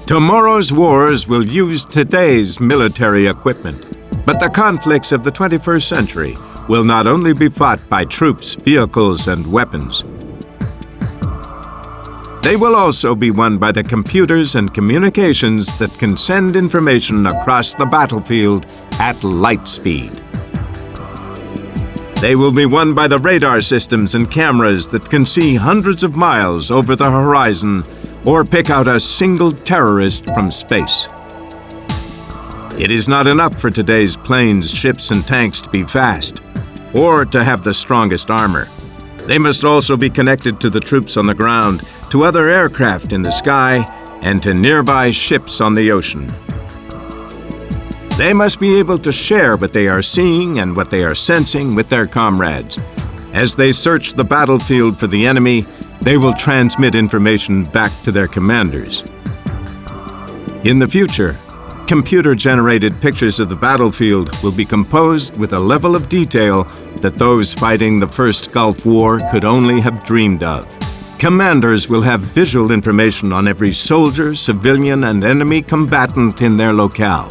Tomorrow's wars will use today's military equipment, but the conflicts of the 21st century will not only be fought by troops, vehicles, and weapons. They will also be won by the computers and communications that can send information across the battlefield at light speed. They will be won by the radar systems and cameras that can see hundreds of miles over the horizon or pick out a single terrorist from space. It is not enough for today's planes, ships, and tanks to be fast, or to have the strongest armor. They must also be connected to the troops on the ground, to other aircraft in the sky, and to nearby ships on the ocean. They must be able to share what they are seeing and what they are sensing with their comrades. As they search the battlefield for the enemy, they will transmit information back to their commanders. In the future, computer-generated pictures of the battlefield will be composed with a level of detail that those fighting the First Gulf War could only have dreamed of. Commanders will have visual information on every soldier, civilian, and enemy combatant in their locale,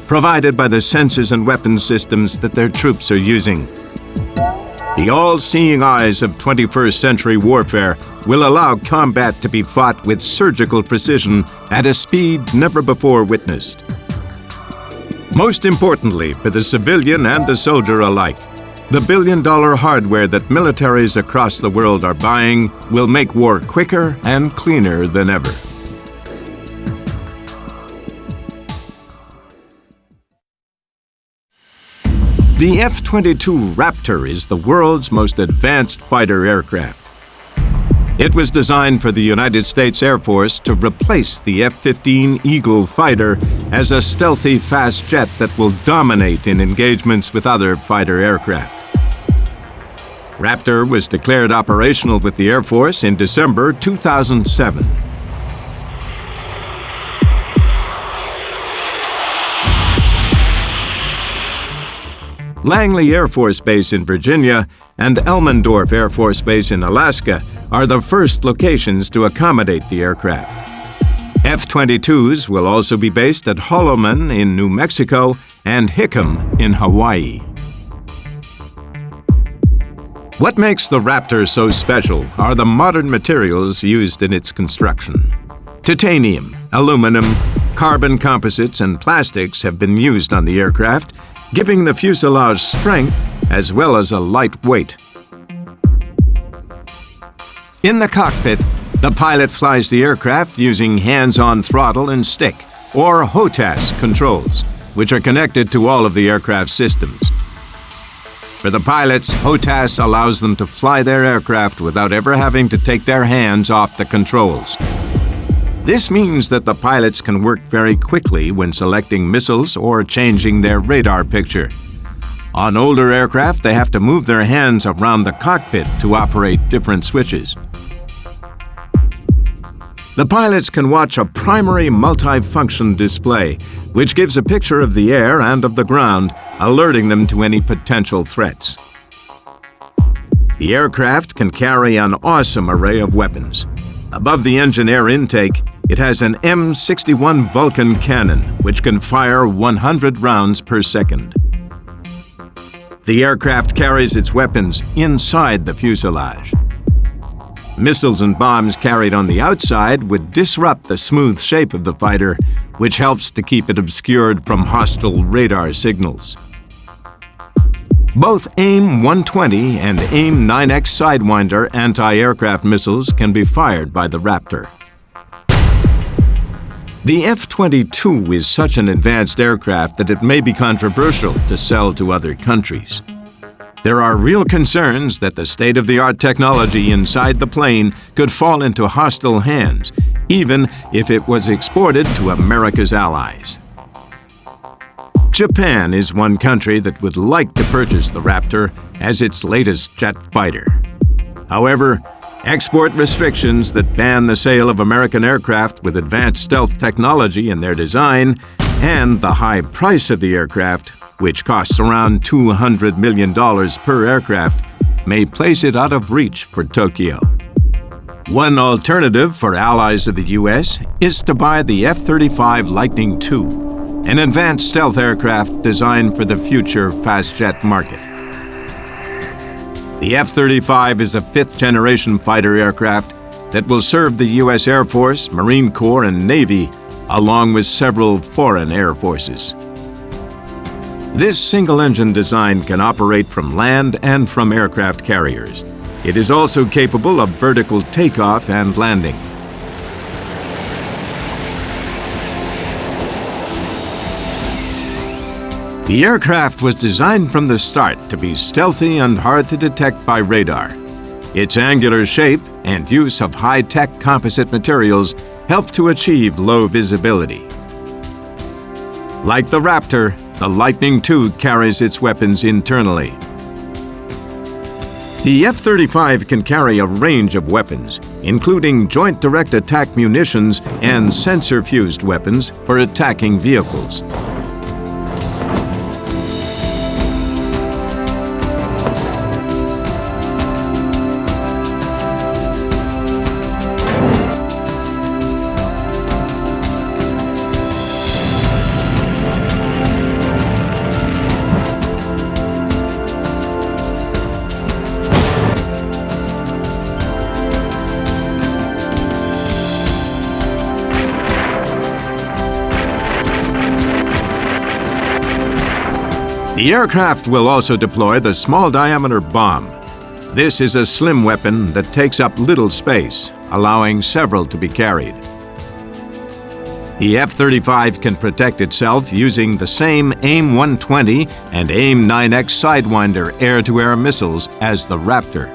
provided by the sensors and weapons systems that their troops are using. The all-seeing eyes of 21st century warfare will allow combat to be fought with surgical precision at a speed never before witnessed. Most importantly, for the civilian and the soldier alike, the billion-dollar hardware that militaries across the world are buying will make war quicker and cleaner than ever. The F-22 Raptor is the world's most advanced fighter aircraft. It was designed for the United States Air Force to replace the F-15 Eagle fighter as a stealthy fast jet that will dominate in engagements with other fighter aircraft. Raptor was declared operational with the Air Force in December 2007. Langley Air Force Base in Virginia and Elmendorf Air Force Base in Alaska are the first locations to accommodate the aircraft. F-22s will also be based at Holloman in New Mexico and Hickam in Hawaii. What makes the Raptor so special are the modern materials used in its construction. Titanium, aluminum, carbon composites, and plastics have been used on the aircraft, giving the fuselage strength as well as a light weight. In the cockpit, the pilot flies the aircraft using hands-on throttle and stick, or HOTAS controls, which are connected to all of the aircraft systems. For the pilots, HOTAS allows them to fly their aircraft without ever having to take their hands off the controls. This means that the pilots can work very quickly when selecting missiles or changing their radar picture. On older aircraft, they have to move their hands around the cockpit to operate different switches. The pilots can watch a primary multi-function display, which gives a picture of the air and of the ground, alerting them to any potential threats. The aircraft can carry an awesome array of weapons. Above the engine air intake, it has an M61 Vulcan cannon, which can fire 100 rounds per second. The aircraft carries its weapons inside the fuselage. Missiles and bombs carried on the outside would disrupt the smooth shape of the fighter, which helps to keep it obscured from hostile radar signals. Both AIM-120 and AIM-9X Sidewinder anti-aircraft missiles can be fired by the Raptor. The F-22 is such an advanced aircraft that it may be controversial to sell to other countries. There are real concerns that the state-of-the-art technology inside the plane could fall into hostile hands, even if it was exported to America's allies. Japan is one country that would like to purchase the Raptor as its latest jet fighter. However, Export restrictions that ban the sale of American aircraft with advanced stealth technology in their design, and the high price of the aircraft, which costs around $200 million per aircraft, may place it out of reach for Tokyo. One alternative for allies of the U.S. is to buy the F-35 Lightning II, an advanced stealth aircraft designed for the future fast jet market. The F-35 is a fifth-generation fighter aircraft that will serve the U.S. Air Force, Marine Corps, and Navy, along with several foreign air forces. This single-engine design can operate from land and from aircraft carriers. It is also capable of vertical takeoff and landing. The aircraft was designed from the start to be stealthy and hard to detect by radar. Its angular shape and use of high-tech composite materials help to achieve low visibility. Like the Raptor, the Lightning II carries its weapons internally. The F-35 can carry a range of weapons, including joint direct attack munitions and sensor-fused weapons for attacking vehicles. The aircraft will also deploy the small-diameter bomb. This is a slim weapon that takes up little space, allowing several to be carried. The F-35 can protect itself using the same AIM-120 and AIM-9X Sidewinder air-to-air missiles as the Raptor.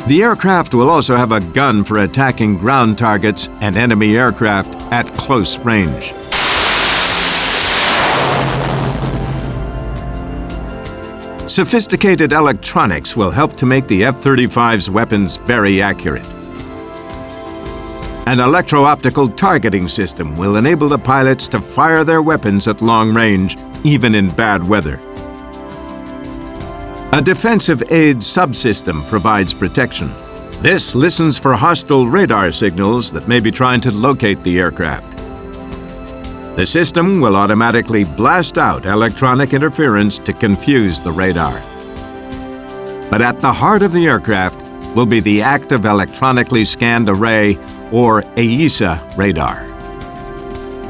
The aircraft will also have a gun for attacking ground targets and enemy aircraft at close range. Sophisticated electronics will help to make the F-35's weapons very accurate. An electro-optical targeting system will enable the pilots to fire their weapons at long range, even in bad weather. A defensive aid subsystem provides protection. This listens for hostile radar signals that may be trying to locate the aircraft. The system will automatically blast out electronic interference to confuse the radar. But at the heart of the aircraft will be the Active Electronically Scanned Array, or AESA, radar.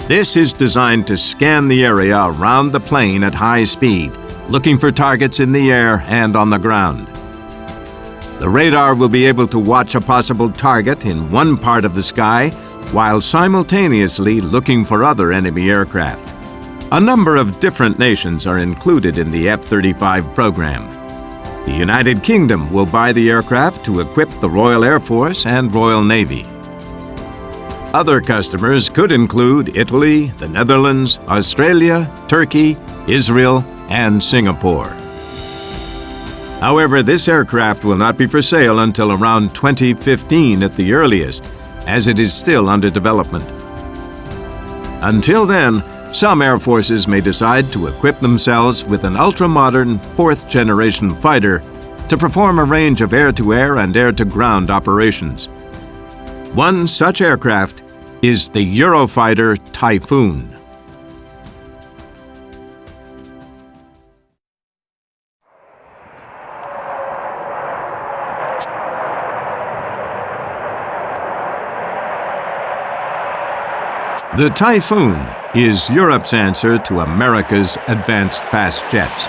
This is designed to scan the area around the plane at high speed, looking for targets in the air and on the ground. The radar will be able to watch a possible target in one part of the sky while simultaneously looking for other enemy aircraft. A number of different nations are included in the F-35 program. The United Kingdom will buy the aircraft to equip the Royal Air Force and Royal Navy. Other customers could include Italy, the Netherlands, Australia, Turkey, Israel, and Singapore. However, this aircraft will not be for sale until around 2015 at the earliest, as it is still under development. Until then, some air forces may decide to equip themselves with an ultra-modern fourth-generation fighter to perform a range of air-to-air and air-to-ground operations. One such aircraft is the Eurofighter Typhoon. The Typhoon is Europe's answer to America's advanced fast jets.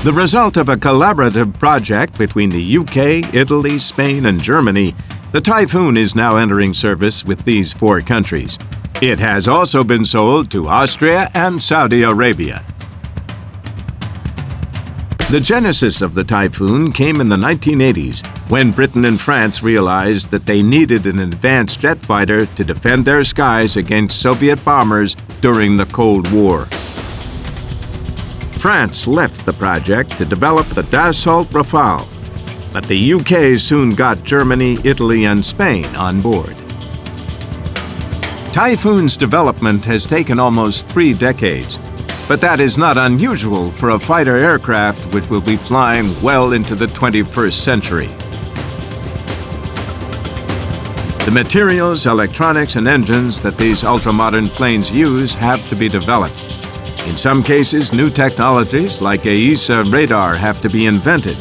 The result of a collaborative project between the UK, Italy, Spain, and Germany, the Typhoon is now entering service with these 4 countries. It has also been sold to Austria and Saudi Arabia. The genesis of the Typhoon came in the 1980s, when Britain and France realized that they needed an advanced jet fighter to defend their skies against Soviet bombers during the Cold War. France left the project to develop the Dassault Rafale, but the UK soon got Germany, Italy, and Spain on board. Typhoon's development has taken almost 3 decades, but that is not unusual for a fighter aircraft which will be flying well into the 21st century. The materials, electronics, and engines that these ultra-modern planes use have to be developed. In some cases, new technologies like AESA radar have to be invented.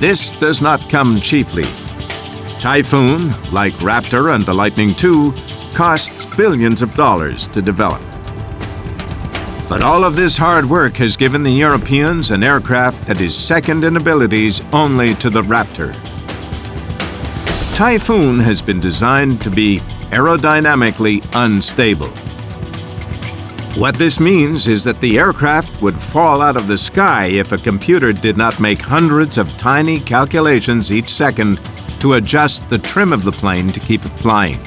This does not come cheaply. Typhoon, like Raptor and the Lightning II, costs billions of dollars to develop. But all of this hard work has given the Europeans an aircraft that is second in abilities only to the Raptor. Typhoon has been designed to be aerodynamically unstable. What this means is that the aircraft would fall out of the sky if a computer did not make hundreds of tiny calculations each second to adjust the trim of the plane to keep it flying.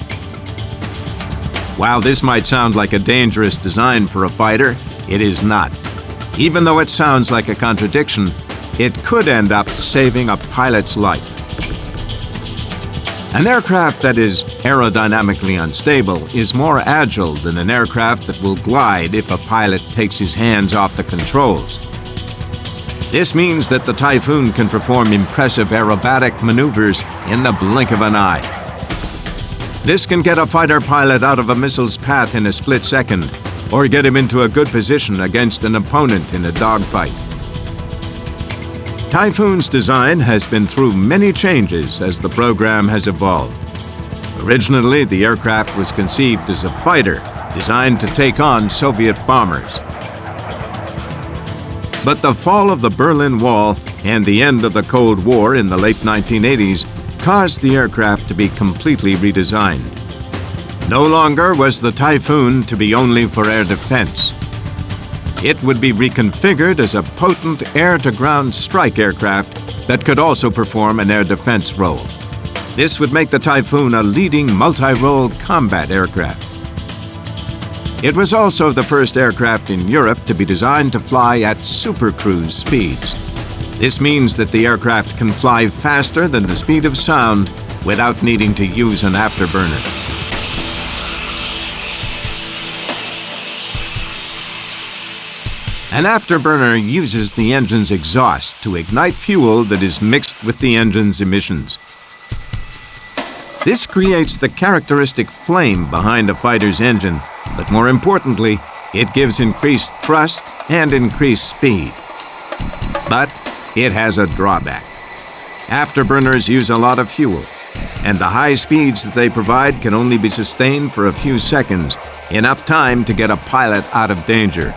While this might sound like a dangerous design for a fighter, it is not. Even though it sounds like a contradiction, it could end up saving a pilot's life. An aircraft that is aerodynamically unstable is more agile than an aircraft that will glide if a pilot takes his hands off the controls. This means that the Typhoon can perform impressive aerobatic maneuvers in the blink of an eye. This can get a fighter pilot out of a missile's path in a split second, or get him into a good position against an opponent in a dogfight. Typhoon's design has been through many changes as the program has evolved. Originally, the aircraft was conceived as a fighter designed to take on Soviet bombers. But the fall of the Berlin Wall and the end of the Cold War in the late 1980s caused the aircraft to be completely redesigned. No longer was the Typhoon to be only for air defense. It would be reconfigured as a potent air-to-ground strike aircraft that could also perform an air defense role. This would make the Typhoon a leading multi-role combat aircraft. It was also the first aircraft in Europe to be designed to fly at supercruise speeds. This means that the aircraft can fly faster than the speed of sound without needing to use an afterburner. An afterburner uses the engine's exhaust to ignite fuel that is mixed with the engine's emissions. This creates the characteristic flame behind a fighter's engine, but more importantly, it gives increased thrust and increased speed. But it has a drawback. Afterburners use a lot of fuel, and the high speeds that they provide can only be sustained for a few seconds, enough time to get a pilot out of danger.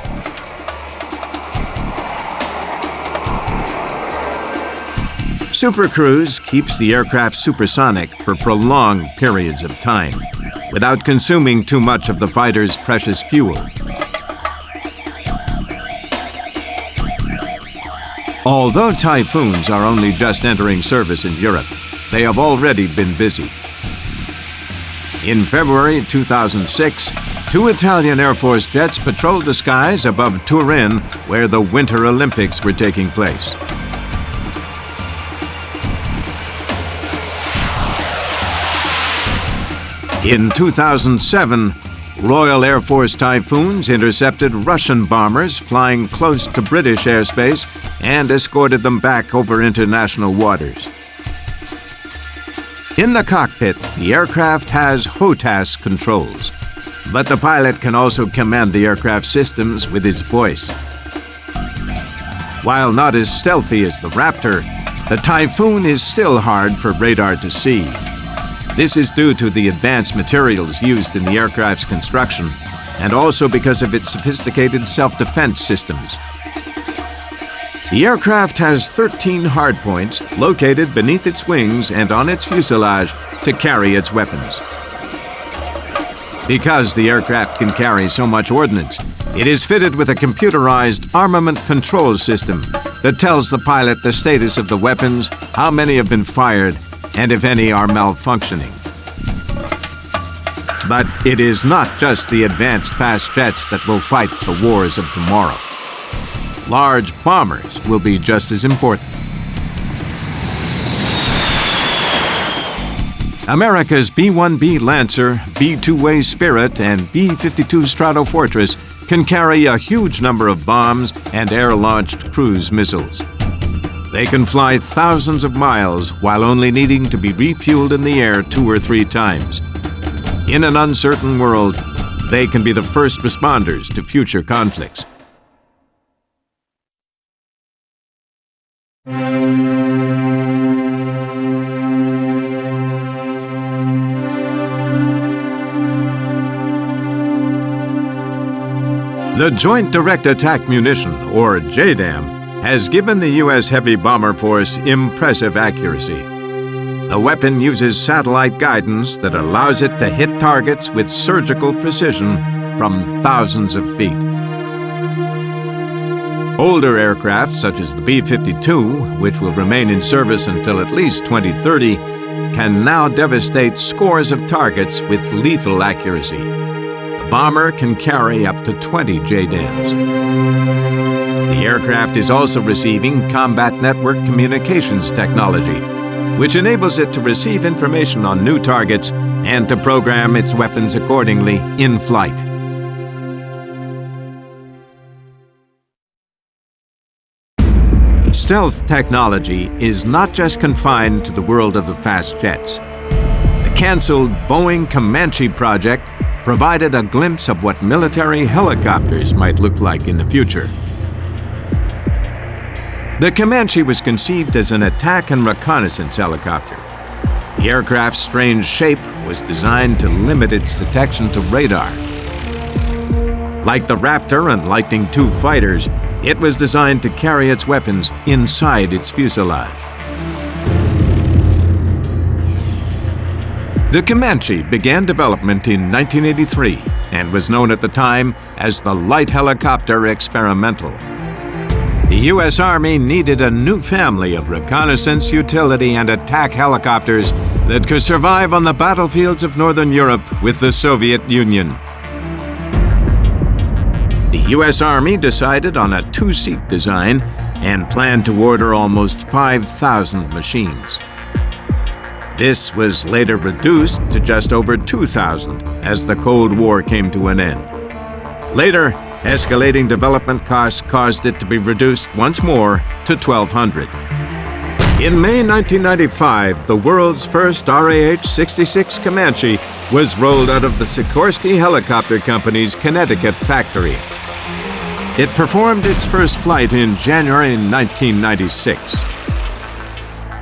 Supercruise keeps the aircraft supersonic for prolonged periods of time, without consuming too much of the fighter's precious fuel. Although Typhoons are only just entering service in Europe, they have already been busy. In February 2006, 2 Italian Air Force jets patrolled the skies above Turin, where the Winter Olympics were taking place. In 2007, Royal Air Force Typhoons intercepted Russian bombers flying close to British airspace and escorted them back over international waters. In the cockpit, the aircraft has HOTAS controls, but the pilot can also command the aircraft systems with his voice. While not as stealthy as the Raptor, the Typhoon is still hard for radar to see. This is due to the advanced materials used in the aircraft's construction, and also because of its sophisticated self-defense systems. The aircraft has 13 hardpoints located beneath its wings and on its fuselage to carry its weapons. Because the aircraft can carry so much ordnance, it is fitted with a computerized armament control system that tells the pilot the status of the weapons, how many have been fired, and if any are malfunctioning. But it is not just the advanced fast jets that will fight the wars of tomorrow. large bombers will be just as important. America's B-1B Lancer, B-2A Spirit, and B-52 Stratofortress can carry a huge number of bombs and air-launched cruise missiles. They can fly thousands of miles while only needing to be refueled in the air 2 or 3 times. In an uncertain world, they can be the first responders to future conflicts. The Joint Direct Attack Munition, or JDAM, has given the U.S. Heavy Bomber Force impressive accuracy. The weapon uses satellite guidance that allows it to hit targets with surgical precision from thousands of feet. Older aircraft, such as the B-52, which will remain in service until at least 2030, can now devastate scores of targets with lethal accuracy. The bomber can carry up to 20 JDAMs. The aircraft is also receiving combat network communications technology, which enables it to receive information on new targets and to program its weapons accordingly in flight. Stealth technology is not just confined to the world of the fast jets. The canceled Boeing Comanche project provided a glimpse of what military helicopters might look like in the future. The Comanche was conceived as an attack and reconnaissance helicopter. The aircraft's strange shape was designed to limit its detection to radar. Like the Raptor and Lightning II fighters, it was designed to carry its weapons inside its fuselage. The Comanche began development in 1983 and was known at the time as the Light Helicopter Experimental. The U.S. Army needed a new family of reconnaissance, utility, and attack helicopters that could survive on the battlefields of Northern Europe with the Soviet Union. The U.S. Army decided on a 2-seat design and planned to order almost 5,000 machines. This was later reduced to just over 2,000 as the Cold War came to an end. Later, escalating development costs caused it to be reduced once more to 1,200. In May 1995, the world's first RAH-66 Comanche was rolled out of the Sikorsky Helicopter Company's Connecticut factory. It performed its first flight in January 1996.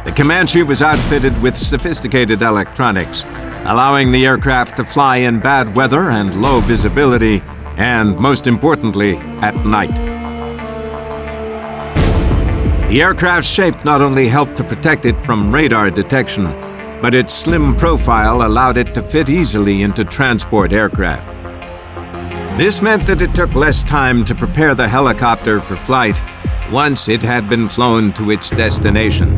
The Comanche was outfitted with sophisticated electronics, allowing the aircraft to fly in bad weather and low visibility, and most importantly, at night. The aircraft's shape not only helped to protect it from radar detection, but its slim profile allowed it to fit easily into transport aircraft. This meant that it took less time to prepare the helicopter for flight once it had been flown to its destination.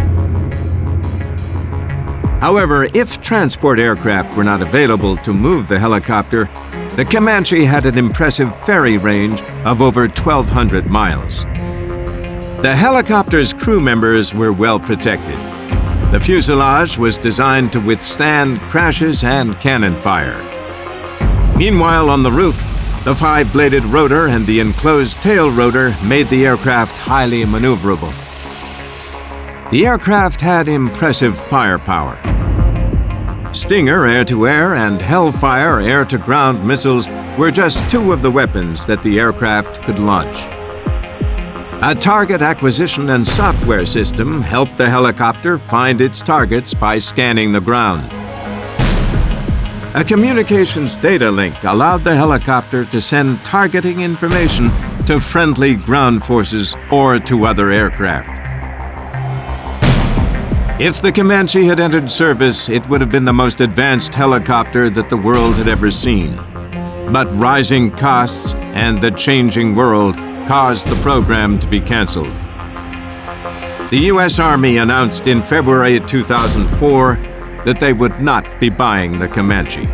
However, if transport aircraft were not available to move the helicopter, the Comanche had an impressive ferry range of over 1,200 miles. The helicopter's crew members were well protected. The fuselage was designed to withstand crashes and cannon fire. Meanwhile, on the roof, the 5-bladed rotor and the enclosed tail rotor made the aircraft highly maneuverable. The aircraft had impressive firepower. Stinger air-to-air and Hellfire air-to-ground missiles were just 2 of the weapons that the aircraft could launch. A target acquisition and software system helped the helicopter find its targets by scanning the ground. A communications data link allowed the helicopter to send targeting information to friendly ground forces or to other aircraft. If the Comanche had entered service, it would have been the most advanced helicopter that the world had ever seen. But rising costs and the changing world caused the program to be canceled. The U.S. Army announced in February 2004 that they would not be buying the Comanche.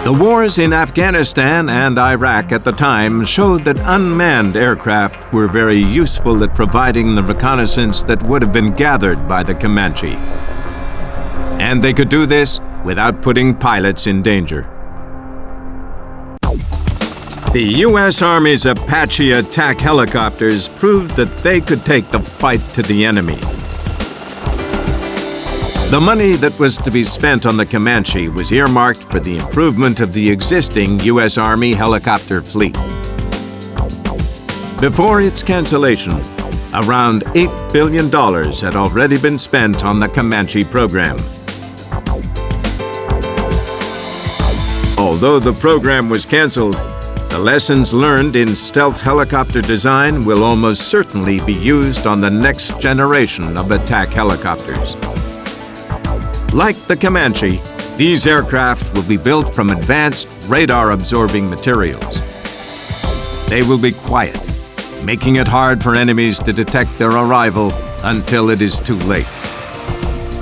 The wars in Afghanistan and Iraq at the time showed that unmanned aircraft were very useful at providing the reconnaissance that would have been gathered by the Comanche. And they could do this without putting pilots in danger. The U.S. Army's Apache attack helicopters proved that they could take the fight to the enemy. The money that was to be spent on the Comanche was earmarked for the improvement of the existing U.S. Army helicopter fleet. Before its cancellation, around $8 billion had already been spent on the Comanche program. Although the program was canceled, the lessons learned in stealth helicopter design will almost certainly be used on the next generation of attack helicopters. Like the Comanche, these aircraft will be built from advanced radar-absorbing materials. They will be quiet, making it hard for enemies to detect their arrival until it is too late.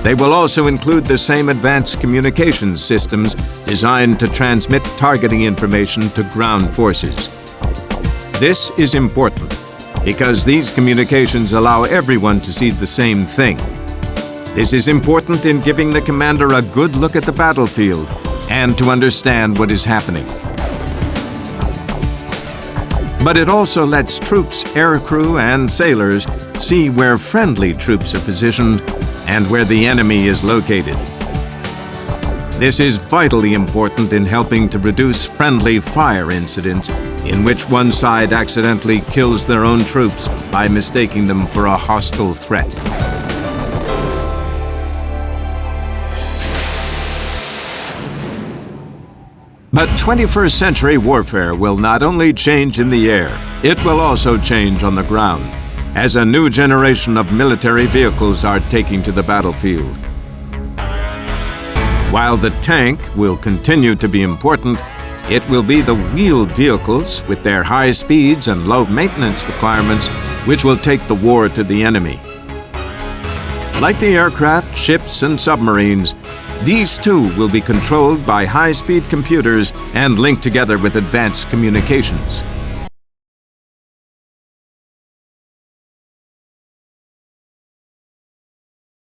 They will also include the same advanced communications systems designed to transmit targeting information to ground forces. This is important because these communications allow everyone to see the same thing. This is important in giving the commander a good look at the battlefield and to understand what is happening. But it also lets troops, aircrew, and sailors see where friendly troops are positioned and where the enemy is located. This is vitally important in helping to reduce friendly fire incidents in which one side accidentally kills their own troops by mistaking them for a hostile threat. But 21st century warfare will not only change in the air, it will also change on the ground, as a new generation of military vehicles are taking to the battlefield. While the tank will continue to be important, it will be the wheeled vehicles with their high speeds and low maintenance requirements which will take the war to the enemy. Like the aircraft, ships, and submarines, these too will be controlled by high-speed computers and linked together with advanced communications.